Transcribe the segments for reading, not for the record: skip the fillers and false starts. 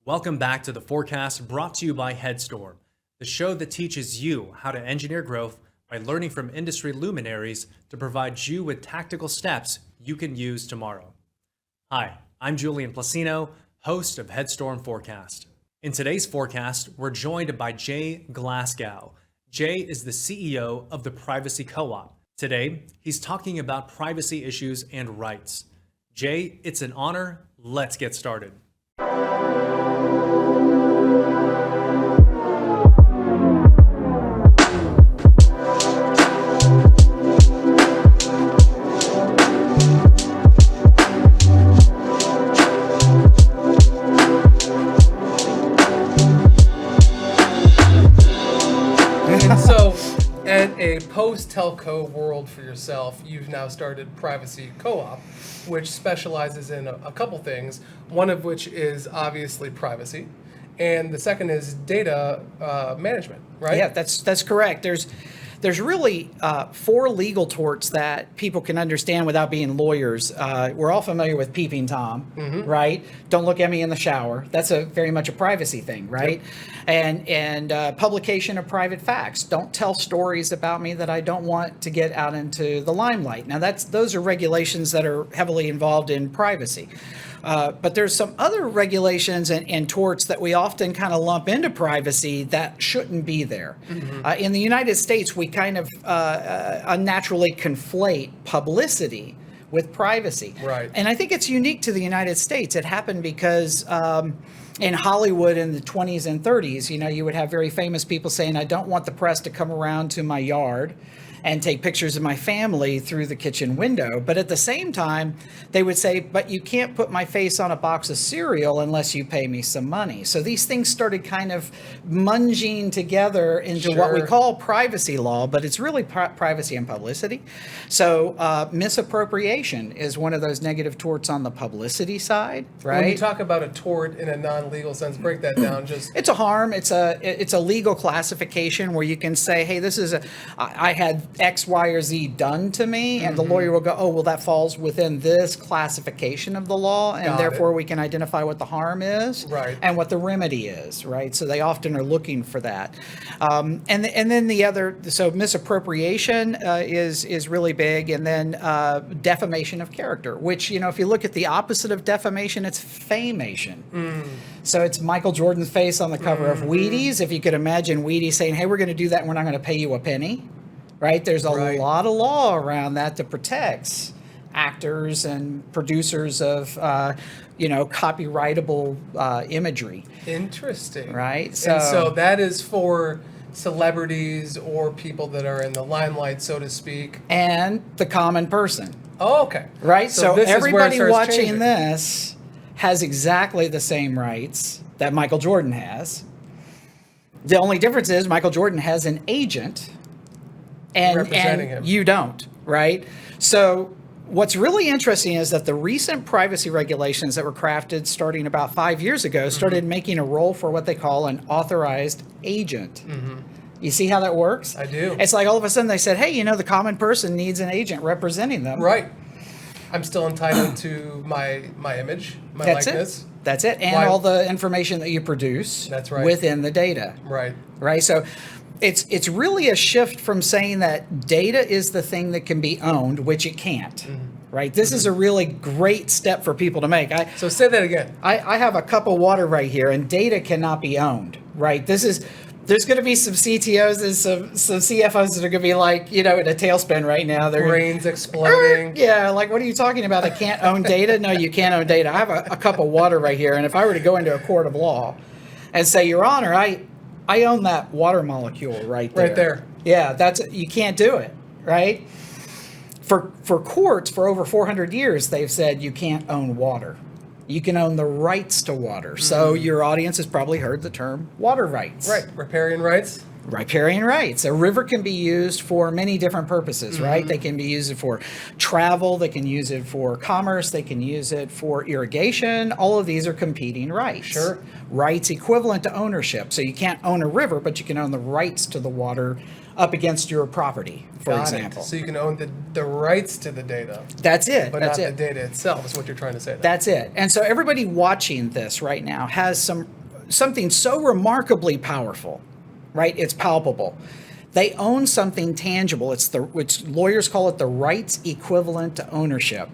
Welcome back to the forecast brought to you by Headstorm, the show that teaches you how to engineer growth by learning from industry luminaries to provide you with tactical steps you can use tomorrow. Hi, I'm Julian Placino, host of Headstorm Forecast. In today's forecast, we're joined by Jay Glasgow. Jay is the CEO of the Privacy Co-op. Today, he's talking about privacy issues and rights. Jay, it's an honor. Let's get started. A post-telco world for yourself, you've now started Privacy Co-op, which specializes in a couple things, one of which is obviously privacy, and the second is data management, right? Yeah, that's correct. There's really four legal torts that people can understand without being lawyers. We're all familiar with peeping Tom, right? Don't look at me in the shower. That's very much a privacy thing, right? Yep. And publication of private facts. Don't tell stories about me that I don't want to get out into the limelight. Now those are regulations that are heavily involved in privacy. But there's some other regulations and torts that we often kind of lump into privacy that shouldn't be there. In the United States, we kind of unnaturally conflate publicity with privacy. Right. And I think it's unique to the United States. It happened because in Hollywood in the 20s and 30s, you would have very famous people saying, I don't want the press to come around to my yard and take pictures of my family through the kitchen window. But at the same time, they would say, but you can't put my face on a box of cereal unless you pay me some money. So these things started kind of munging together into what we call privacy law, but it's really privacy and publicity. So misappropriation is one of those negative torts on the publicity side, right? When you talk about a tort in a non-legal sense, break that down. It's a harm. It's a legal classification where you can say, hey, I had X, Y, or Z done to me, and the lawyer will go, oh, well, that falls within this classification of the law, and therefore we can identify what the harm is, right, and what the remedy is, right? So they often are looking for that. And then the other, so misappropriation is really big, and then defamation of character, which, if you look at the opposite of defamation, it's famation. So it's Michael Jordan's face on the cover of Wheaties. If you could imagine Wheaties saying, hey, we're going to do that, and we're not going to pay you a penny. Right? There's a lot of law around that that protects actors and producers of, copyrightable imagery. Interesting. Right? And so that is for celebrities or people that are in the limelight, so to speak. And the common person. Oh, okay. Right? So everybody watching changing. This has exactly the same rights that Michael Jordan has. The only difference is Michael Jordan has an agent and him. You don't, right? So what's really interesting is that the recent privacy regulations that were crafted starting about 5 years ago started making a role for what they call an authorized agent. You see how that works? I do. It's like all of a sudden they said, hey, the common person needs an agent representing them. Right. I'm still entitled to my image, my likeness. That's it. And all the information that you produce within the data. Right. So it's really a shift from saying that data is the thing that can be owned, which it can't. Right. This is a really great step for people to make. So say that again. I have a cup of water right here, and data cannot be owned. Right. There's going to be some CTOs and some CFOs that are going to be like, in a tailspin right now. They're brains exploding. Yeah, like, what are you talking about? I can't own data? No, you can't own data. I have a cup of water right here, and if I were to go into a court of law and say, Your Honor, I own that water molecule right there. Right there. Yeah, you can't do it, right? For courts, for over 400 years, they've said you can't own water. You can own the rights to water. So your audience has probably heard the term water rights. Right, riparian rights. Riparian rights. A river can be used for many different purposes, right? They can be used for travel. They can use it for commerce. They can use it for irrigation. All of these are competing rights. Sure. Rights equivalent to ownership. So you can't own a river, but you can own the rights to the water up against your property, for Got example. it. So you can own the rights to the data, That's it. but That's not it. the data itself, is what you're trying to say there. That's it. And so everybody watching this right now has something so remarkably powerful, right? It's palpable. They own something tangible. It's which lawyers call it the rights equivalent to ownership,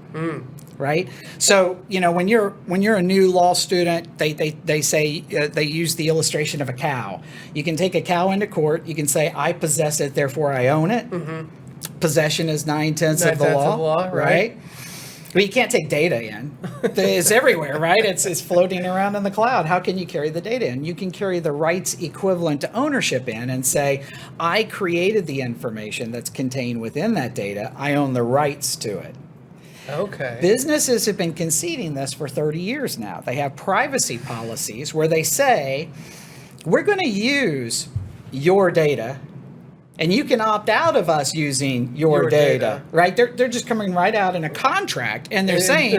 right? So when you're a new law student, they say they use the illustration of a cow. You can take a cow into court. You can say, I possess it, therefore I own it. Possession is 9/10 of the law, right? But you can't take data in. It's everywhere, right? It's floating around in the cloud. How can you carry the data in? You can carry the rights equivalent to ownership in and say, I created the information that's contained within that data. I own the rights to it. Okay. Businesses have been conceding this for 30 years now. They have privacy policies where they say, we're going to use your data, and you can opt out of us using your data, right? They're just coming right out in a contract, and they're saying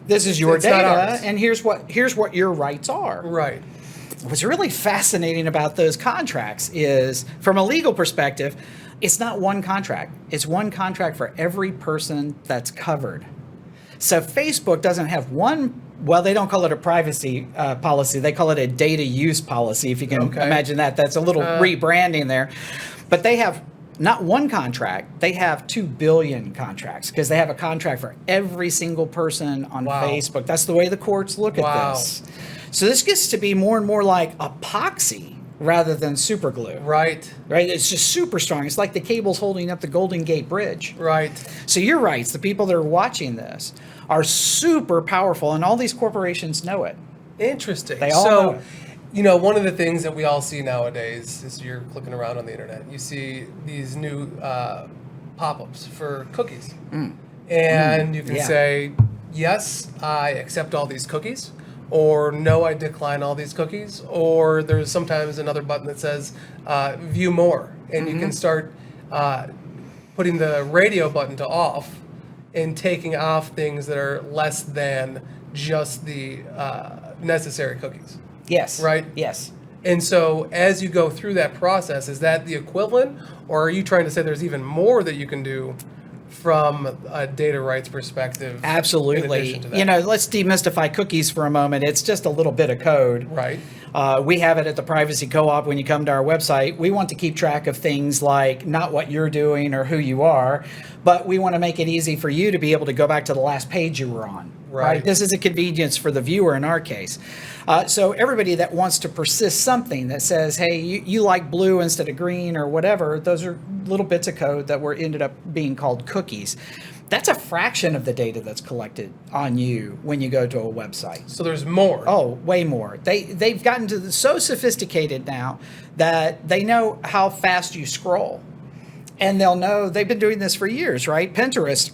this is your data, and here's what your rights are. Right. What's really fascinating about those contracts is, from a legal perspective, it's not one contract. It's one contract for every person that's covered. So Facebook doesn't have one. Well, they don't call it a privacy policy. They call it a data use policy, if you can imagine that. That's a little rebranding there. But they have not one contract. They have 2 billion contracts because they have a contract for every single person on Facebook. That's the way the courts look at this. So this gets to be more and more like epoxy rather than super glue. Right. Right? It's just super strong. It's like the cables holding up the Golden Gate Bridge. Right. So you're right. The people that are watching this are super powerful, and all these corporations know it. Interesting. They all know it. One of the things that we all see nowadays is you're clicking around on the internet. You see these new pop-ups for cookies. And you can say, yes, I accept all these cookies, or no, I decline all these cookies, or there's sometimes another button that says view more, and you can start putting the radio button to off and taking off things that are less than just the necessary cookies. Yes. Right? Yes. And so as you go through that process, is that the equivalent, or are you trying to say there's even more that you can do from a data rights perspective? Absolutely. Let's demystify cookies for a moment. It's just a little bit of code. Right. We have it at the Privacy Co-op when you come to our website. We want to keep track of things like not what you're doing or who you are, but we want to make it easy for you to be able to go back to the last page you were on. Right. This is a convenience for the viewer in our case. So everybody that wants to persist something that says, hey, you like blue instead of green or whatever, those are little bits of code that ended up being called cookies. That's a fraction of the data that's collected on you when you go to a website. So there's more. Oh, way more. They've gotten to so sophisticated now that they know how fast you scroll. And they'll know, they've been doing this for years, right? Pinterest.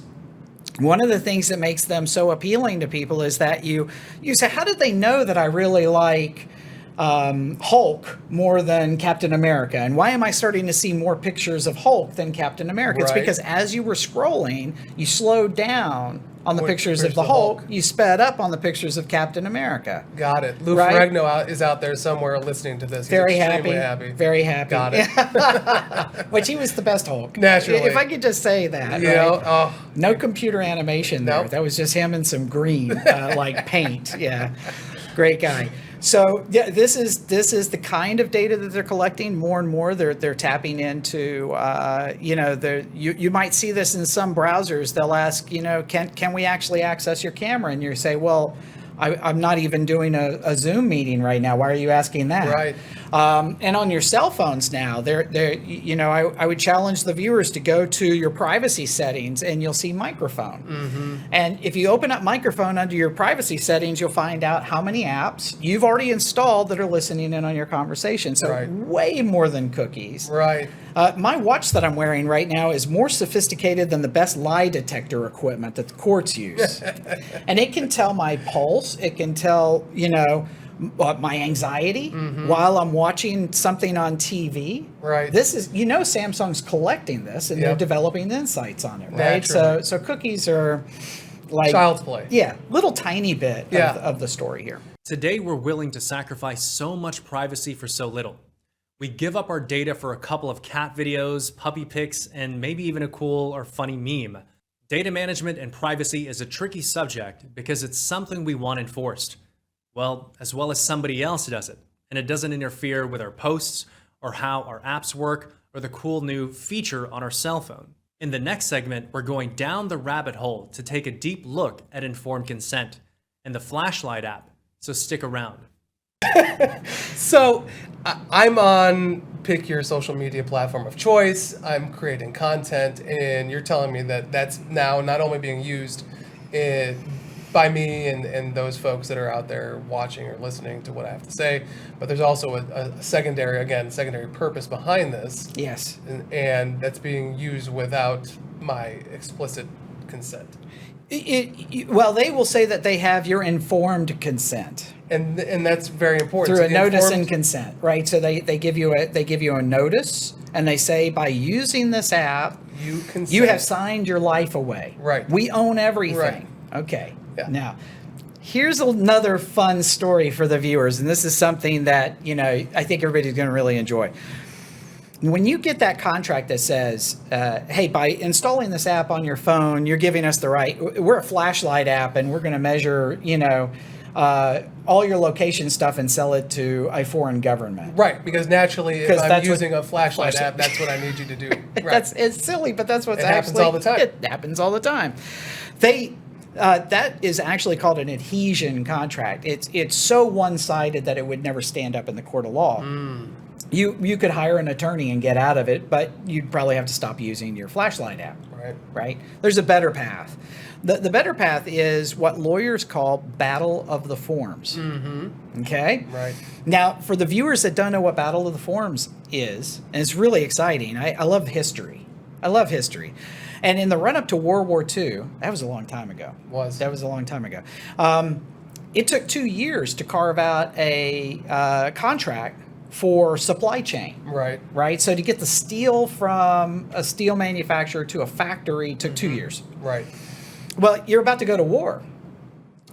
One of the things that makes them so appealing to people is that you say, how did they know that I really like Hulk more than Captain America? And why am I starting to see more pictures of Hulk than Captain America? It's because as you were scrolling, you slowed down on the pictures of the Hulk, you sped up on the pictures of Captain America. Got it. Lou Ferrigno is out there somewhere listening to this. He's Very happy. Very happy. Got it. Which he was the best Hulk. Naturally. If I could just say that. No computer animation there. Nope. That was just him and some green, like paint. Yeah. Great guy. So yeah, this is the kind of data that they're collecting more and more. They're tapping into, you might see this in some browsers. They'll ask, can we actually access your camera? And you say, well, I'm not even doing a Zoom meeting right now. Why are you asking that? Right. And on your cell phones now, I would challenge the viewers to go to your privacy settings and you'll see microphone. Mm-hmm. And if you open up microphone under your privacy settings, you'll find out how many apps you've already installed that are listening in on your conversation. So way more than cookies. Right. My watch that I'm wearing right now is more sophisticated than the best lie detector equipment that the courts use. And it can tell my pulse. It can tell, my anxiety while I'm watching something on TV. Right. This is, Samsung's collecting this and they're developing insights on it, right? Naturally. So cookies are like child's play. Yeah, little tiny bit of the story here. Today, we're willing to sacrifice so much privacy for so little. We give up our data for a couple of cat videos, puppy pics, and maybe even a cool or funny meme. Data management and privacy is a tricky subject because it's something we want enforced. Well as somebody else does it, and it doesn't interfere with our posts or how our apps work or the cool new feature on our cell phone. In the next segment, we're going down the rabbit hole to take a deep look at informed consent and the flashlight app, so stick around. So I'm on pick your social media platform of choice. I'm creating content, and you're telling me that that's now not only being used by me and those folks that are out there watching or listening to what I have to say, but there's also a secondary purpose behind this. Yes. And that's being used without my explicit consent. Well, they will say that they have your informed consent. And that's very important. Through So a notice informed- and consent, right? So they give you a notice, and they say by using this app, you consent. you have signed your life away. Right. We own everything. Right. Okay. Yeah. Now, here's another fun story for the viewers, and this is something that I think everybody's going to really enjoy. When you get that contract that says, hey, by installing this app on your phone, you're giving us the right, we're a flashlight app and we're going to measure, all your location stuff and sell it to a foreign government. Right, because naturally, if 'Cause I'm that's what- using a flashlight app, that's what I need you to do. Right. It's silly, but that's what's It happens actually, all the time. It happens all the time. That is actually called an adhesion contract. It's so one-sided that it would never stand up in the court of law. You could hire an attorney and get out of it, but you'd probably have to stop using your flashlight app. Right? There's a better path. The better path is what lawyers call battle of the forms. Okay? Right. Now, for the viewers that don't know what battle of the forms is, and it's really exciting, I love history. I love history. And in the run-up to World War II, that was a long time ago. That was a long time ago. It took 2 years to carve out a contract for supply chain. Right. So to get the steel from a steel manufacturer to a factory took 2 years. Right. Well, you're about to go to war.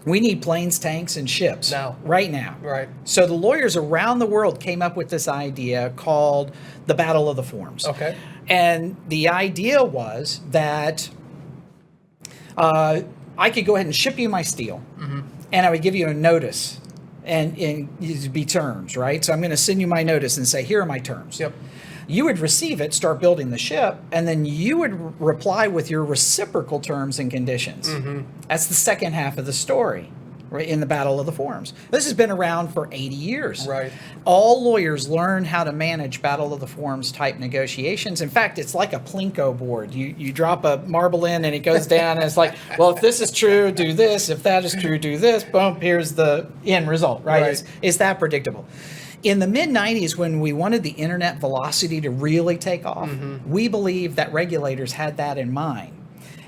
We need planes, tanks, and ships right now. Right. So the lawyers around the world came up with this idea called the Battle of the Forms. Okay. And the idea was that I could go ahead and ship you my steel, and I would give you a notice, and it'd be terms, right? So I'm going to send you my notice and say, here are my terms. Yep. You would receive it, start building the ship, and then you would reply with your reciprocal terms and conditions. That's the second half of the story, right, in the Battle of the Forms. This has been around for 80 years. Right. All lawyers learn how to manage Battle of the Forms type negotiations. In fact, it's like a Plinko board. You drop a marble in and it goes down, and it's like, well, if this is true, do this. If that is true, do this. Boom, here's the end result, right? It's that predictable. In the mid-90s, when we wanted the internet velocity to really take off, we believed that regulators had that in mind.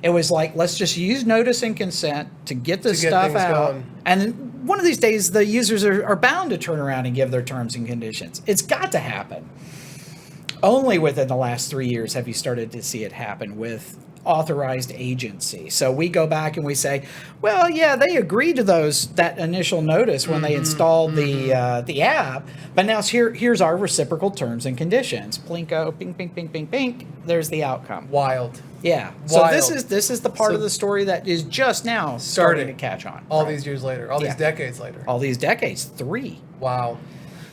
It was like, let's just use notice and consent to get this stuff out. Going. And then one of these days, the users are bound to turn around and give their terms and conditions. It's got to happen. Only within the last 3 years have you started to see it happen with authorized agency. So we go back and we say, well, yeah, they agreed to that initial notice when they installed the app, but now here's our reciprocal terms and conditions. Plinko, ping, ping, ping, ping, ping. There's the outcome. Wild. Yeah. Wild. So this is the part of the story that is just now starting to catch on. All these years later, these decades later. All these decades, 3. Wow.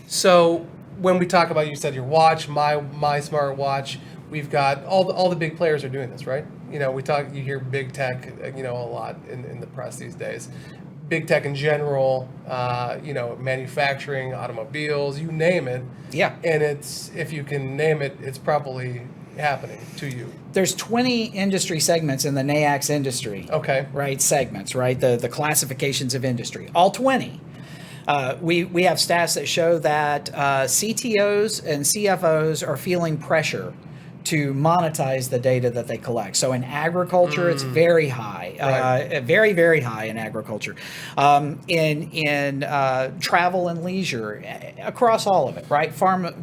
So when we talk about, you said your watch, my smart watch, we've got all the big players are doing this, right? You hear big tech, a lot in the press these days. Big tech in general, manufacturing, automobiles, you name it. Yeah. And if you can name it, it's probably happening to you. There's 20 industry segments in the NAICS industry. Okay. Right, segments, right? The classifications of industry, all 20. We have stats that show that CTOs and CFOs are feeling pressure to monetize the data that they collect. So in agriculture, it's very high, very, very high in agriculture. In travel and leisure, across all of it, right?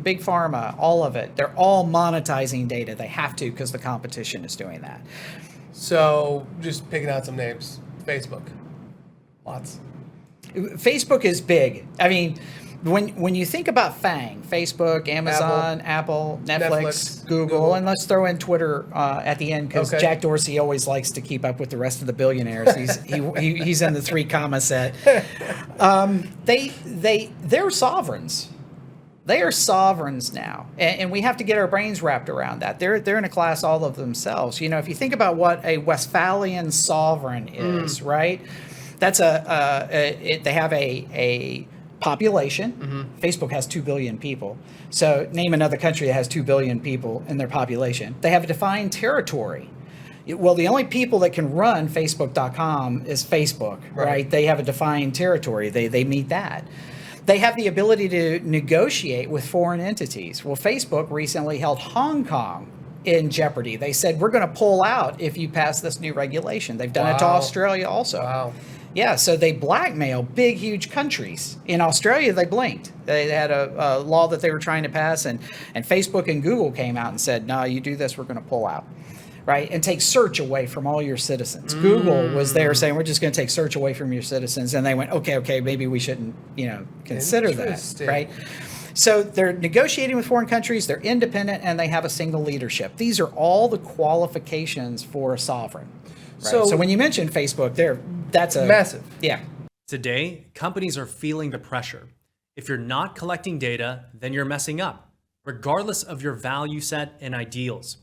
Big pharma, all of it. They're all monetizing data. They have to because the competition is doing that. So just picking out some names, Facebook, lots. Facebook is big. I mean, when you think about FANG, Facebook, Amazon, Apple, Netflix, Google, and let's throw in Twitter at the end because Jack Dorsey always likes to keep up with the rest of the billionaires. He's in the 3 comma set. They're sovereigns. They are sovereigns now, and we have to get our brains wrapped around that. They're in a class all of themselves. You know, if you think about what a Westphalian sovereign is, right? That's they have a population. Facebook has 2 billion people. So name another country that has 2 billion people in their population. They have a defined territory. Well, the only people that can run Facebook.com is Facebook, right? They have a defined territory. They meet that. They have the ability to negotiate with foreign entities. Well, Facebook recently held Hong Kong in jeopardy. They said, we're going to pull out if you pass this new regulation. They've done it to Australia also. Wow. Yeah, so they blackmail big, huge countries. In Australia, they blinked. They had a law that they were trying to pass, and Facebook and Google came out and said, no, you do this, we're going to pull out. Right, and take search away from all your citizens. Google was there saying, we're just going to take search away from your citizens. And they went, okay, maybe we shouldn't, consider that, right? So they're negotiating with foreign countries, they're independent, and they have a single leadership. These are all the qualifications for a sovereign. Right? So when you mention Facebook, that's massive. Yeah. Today, companies are feeling the pressure. If you're not collecting data, then you're messing up, regardless of your value set and ideals.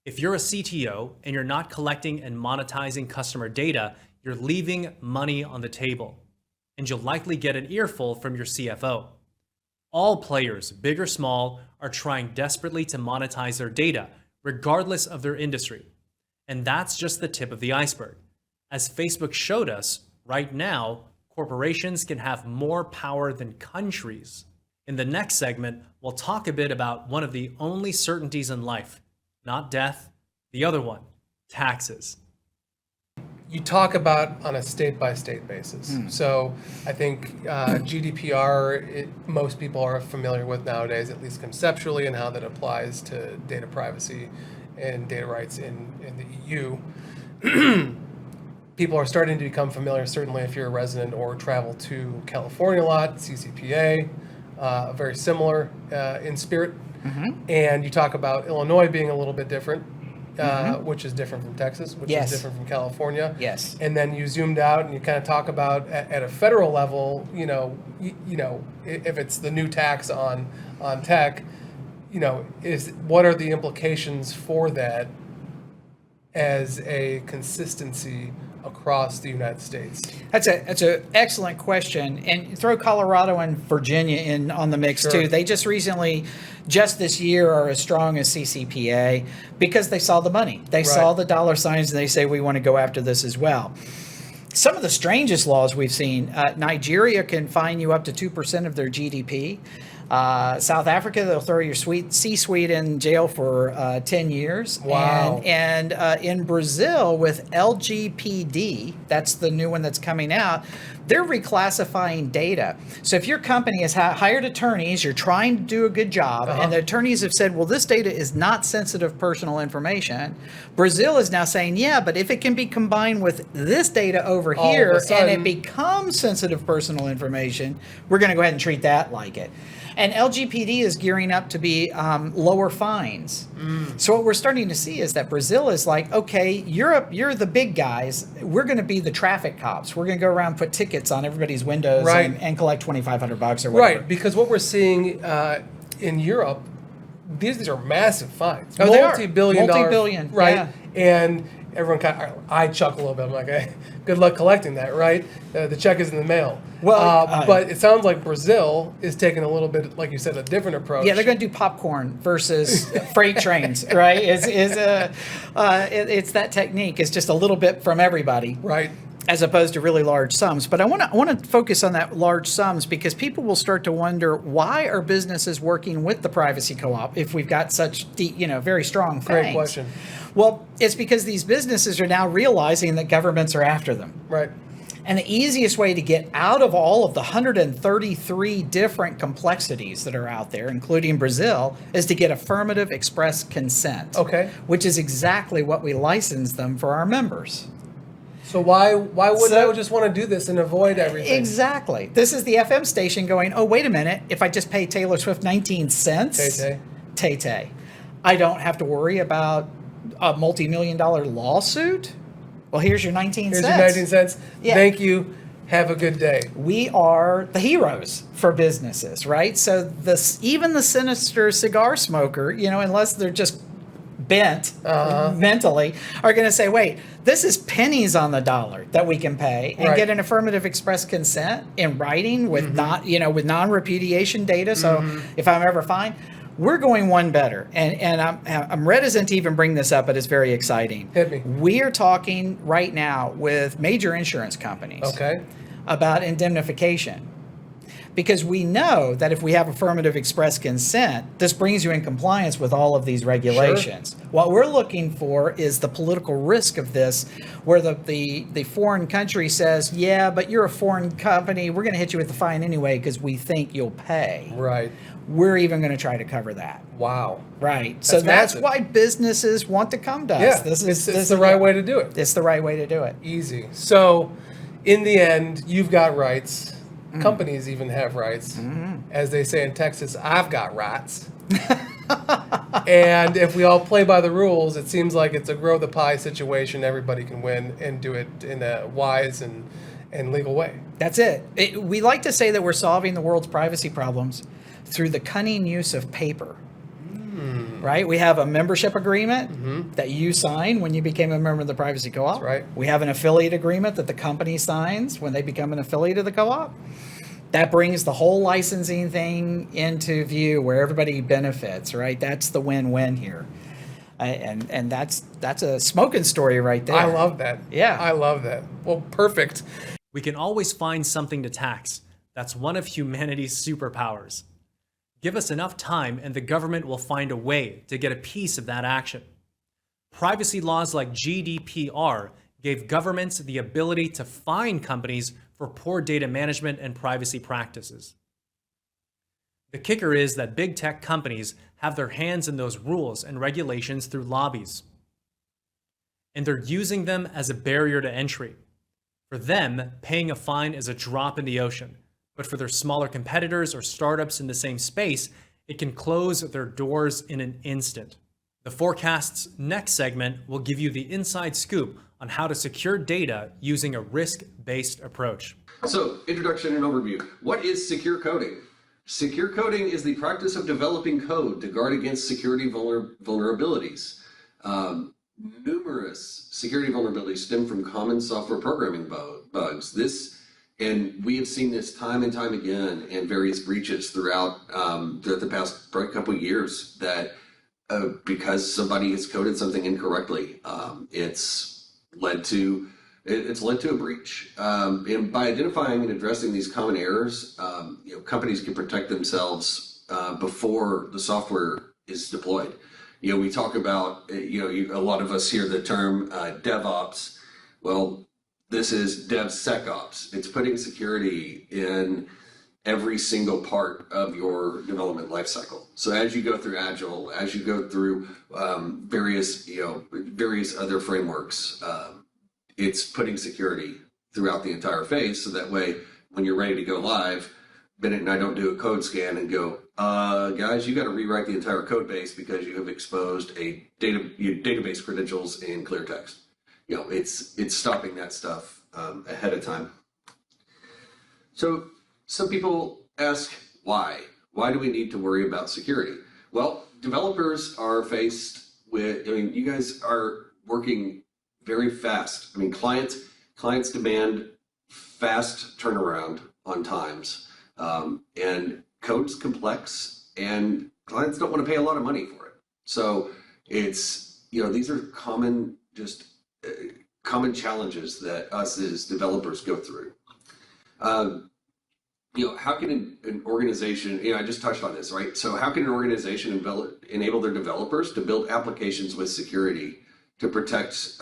If you're a CTO and you're not collecting and monetizing customer data, you're leaving money on the table, and you'll likely get an earful from your CFO. All players, big or small, are trying desperately to monetize their data, regardless of their industry. And that's just the tip of the iceberg. As Facebook showed us, right now, corporations can have more power than countries. In the next segment, we'll talk a bit about one of the only certainties in life. Not death, the other one, taxes. You talk about on a state-by-state basis. So I think GDPR, most people are familiar with nowadays, at least conceptually, and how that applies to data privacy and data rights in the EU. People are starting to become familiar, certainly if you're a resident or travel to California a lot, CCPA, very similar in spirit. And you talk about Illinois being a little bit different, which is different from Texas, which is different from California. Yes. And then you zoomed out and you kind of talk about at a federal level, if it's the new tax on tech, what are the implications for that as a consistency across the United States? That's an excellent question, and throw Colorado and Virginia in on the mix too. They just this year are as strong as CCPA because they saw the money. They saw the dollar signs, and they say we want to go after this as well. Some of the strangest laws we've seen, Nigeria can fine you up to 2% of their GDP. South Africa, they'll throw your C-suite in jail for 10 years. Wow. And in Brazil with LGPD, that's the new one that's coming out, they're reclassifying data. So if your company has hired attorneys, you're trying to do a good job, and the attorneys have said, well, this data is not sensitive personal information. Brazil is now saying, yeah, but if it can be combined with this data over here and it becomes sensitive personal information, we're going to go ahead and treat that like it. And LGPD is gearing up to be lower fines. So what we're starting to see is that Brazil is like, okay, Europe, you're the big guys. We're going to be the traffic cops. We're going to go around, put tickets on everybody's windows and collect $2,500 or whatever. Right, because what we're seeing in Europe, these are massive fines. Oh, they are. Multi-billion, right? Yeah. And everyone I chuckle a little bit. I'm like, hey, good luck collecting that, right? The check is in the mail. Well, but it sounds like Brazil is taking a little bit, like you said, a different approach. Yeah, they're going to do popcorn versus freight trains, right? It's that technique. It's just a little bit from everybody, right? As opposed to really large sums. But I want to focus on that large sums because people will start to wonder, why are businesses working with the privacy co-op if we've got such deep, very strong things? Great question. Well, it's because these businesses are now realizing that governments are after them. Right. And the easiest way to get out of all of the 133 different complexities that are out there, including Brazil, is to get affirmative express consent. Okay. Which is exactly what we license them for our members. So why wouldn't So- I just want to do this and avoid everything? Exactly. This is the FM station going, oh, wait a minute. If I just pay Taylor Swift 19 cents, Tay-Tay, I don't have to worry about a multi-million-dollar lawsuit. Well, here's your 19 Here's cents. your 19 cents. Yeah. Thank you. Have a good day. We are the heroes for businesses, right? So even the sinister cigar smoker, unless they're just bent mentally, are going to say, wait, this is pennies on the dollar that we can pay and get an affirmative express consent in writing with with non-repudiation data. So if I'm ever fined, we're going one better. And I'm reticent to even bring this up, but it's very exciting. Hit me. We are talking right now with major insurance companies about indemnification. Because we know that if we have affirmative express consent, this brings you in compliance with all of these regulations. Sure. What we're looking for is the political risk of this, where the foreign country says, yeah, but you're a foreign company, we're going to hit you with the fine anyway because we think you'll pay. Right. We're even going to try to cover that. Wow. Right. So that's massive. why businesses want to come to us. Yeah, This it's is the right way to do it. It's the right way to do it. Easy. So, in the end, you've got rights. Companies even have rights. As they say in Texas, I've got rights. And if we all play by the rules, it seems like it's a grow the pie situation. Everybody can win and do it in a wise and legal way. That's it. We like to say that we're solving the world's privacy problems through the cunning use of paper. Right? We have a membership agreement that you sign when you became a member of the privacy co-op. That's right. We have an affiliate agreement that the company signs when they become an affiliate of the co-op. That brings the whole licensing thing into view where everybody benefits, right? That's the win-win here. And that's a smoking story right there. I love that. Yeah. I love that. Well, perfect. We can always find something to tax. That's one of humanity's superpowers. Give us enough time and the government will find a way to get a piece of that action. Privacy laws like GDPR gave governments the ability to fine companies for poor data management and privacy practices. The kicker is that big tech companies have their hands in those rules and regulations through lobbies. And they're using them as a barrier to entry. For them, paying a fine is a drop in the ocean. But for their smaller competitors or startups in the same space, it can close their doors in an instant. The Forecast's next segment will give you the inside scoop on how to secure data using a risk-based approach. So, introduction and overview. What is secure coding? Secure coding is the practice of developing code to guard against security vulnerabilities. Numerous security vulnerabilities stem from common software programming bugs. And we have seen this time and time again in various breaches throughout the past couple of years that because somebody has coded something incorrectly, it's led to a breach. And by identifying and addressing these common errors, companies can protect themselves before the software is deployed. We talk about, a lot of us hear the term DevOps. Well, this is DevSecOps. It's putting security in every single part of your development lifecycle. So as you go through Agile, as you go through various other frameworks, it's putting security throughout the entire phase. So that way, when you're ready to go live, Bennett and I don't do a code scan and go, guys, you got to rewrite the entire code base because you have exposed database credentials in clear text. It's stopping that stuff ahead of time. So some people ask, why? Why do we need to worry about security? Well, developers are faced with, you guys are working very fast. Clients demand fast turnaround on times, and code's complex, and clients don't want to pay a lot of money for it. So it's, these are common challenges that us as developers go through. How can an organization, I just touched on this, right? So how can an organization enable their developers to build applications with security to protect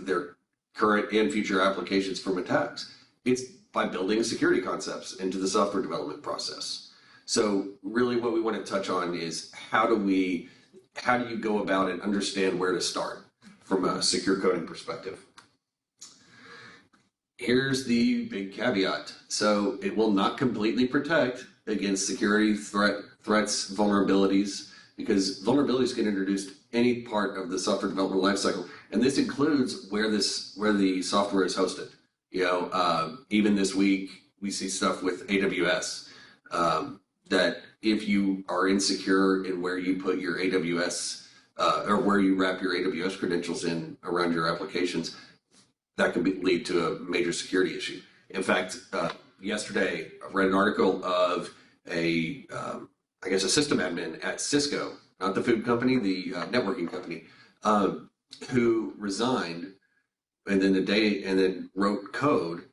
their current and future applications from attacks? It's by building security concepts into the software development process. So really what we want to touch on is how do you go about and understand where to start from a secure coding perspective? here's the big caveat. So it will not completely protect against security threats, vulnerabilities, because vulnerabilities get introduced any part of the software development lifecycle, and this includes where the software is hosted. Even this week we see stuff with AWS that if you are insecure in where you put your AWS or where you wrap your AWS credentials in around your applications, that can lead to a major security issue. In fact, yesterday I read an article of a system admin at Cisco, not the food company, the networking company, who resigned, and then wrote code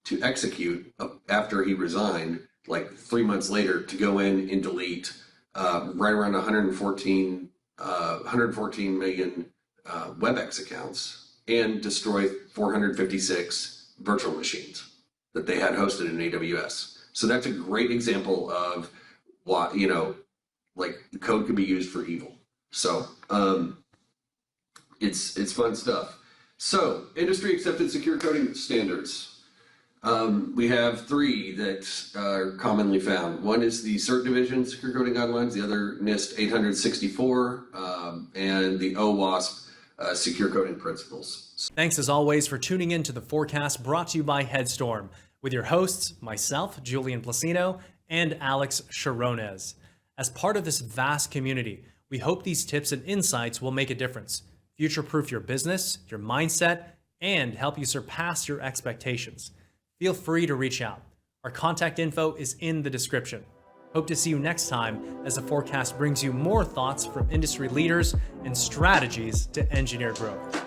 to execute after he resigned, like 3 months later, to go in and delete right around 114 million WebEx accounts and destroy 456 virtual machines that they had hosted in AWS. So that's a great example of why, like the code could be used for evil. So it's fun stuff. So industry accepted secure coding standards. We have 3 that are commonly found. One is the CERT Division Secure Coding Guidelines, the other NIST 864, and the OWASP Secure Coding Principles. Thanks as always for tuning in to the forecast brought to you by Headstorm with your hosts, myself, Julian Placino, and Alex Cherones. As part of this vast community, we hope these tips and insights will make a difference, future-proof your business, your mindset, and help you surpass your expectations. Feel free to reach out. Our contact info is in the description. Hope to see you next time as the forecast brings you more thoughts from industry leaders and strategies to engineer growth.